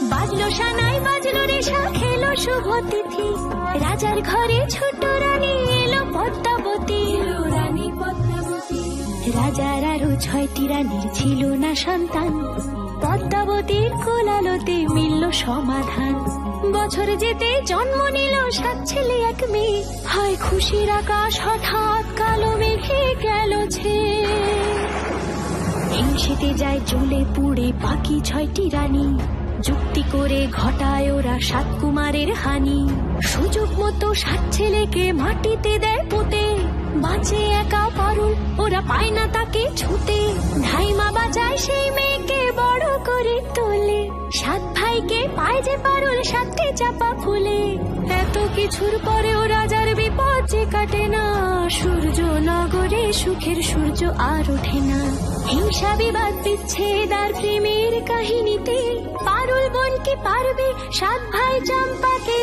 বাজলো সানাই বাজলো রেশা খেলো শুভ তিথি, রাজার ঘরে ছোট রানী এলো পদ্মাবতী। রানী পদ্মাবতী। রাজার আরো 6টি রানীর ছিল না সন্তান, পদ্মাবতীর কোলালোতে মিলল সমাধান। বছর যেতে জন্ম নিল 7 ছেলে 1 মেয়ে, হয় খুশির আকাশ হঠাৎ কালো মেঘে গেল ছেয়ে। হিংসেতে যায় জ্বলে পুড়ে বাকি 6টি রানী, যুক্তি করে ঘটায় ওরা 7 কুমারের হানি। সুযোগ মতো 7 ছেলেকে মাটিতে দেয় পুঁতে, বাঁচে একা পারুল ওরা পায় না তাকে ছুতে। ধাইমা বাঁচায় সেই মেয়েকে বড় করে তোলে, 7 ভাইকে পায় যে পারুল 7টে চাপা ফুলে। এত কিছুর পরেও রাজার বিপদ যে কাটে না, সূর্য নগরে সুখের সূর্য আর ওঠে না। হিংসা বিবাদ বিচ্ছেদ আর প্রেমের কাহিনীতে পারুল বোন কি পারবে 7 ভাই চম্পাকে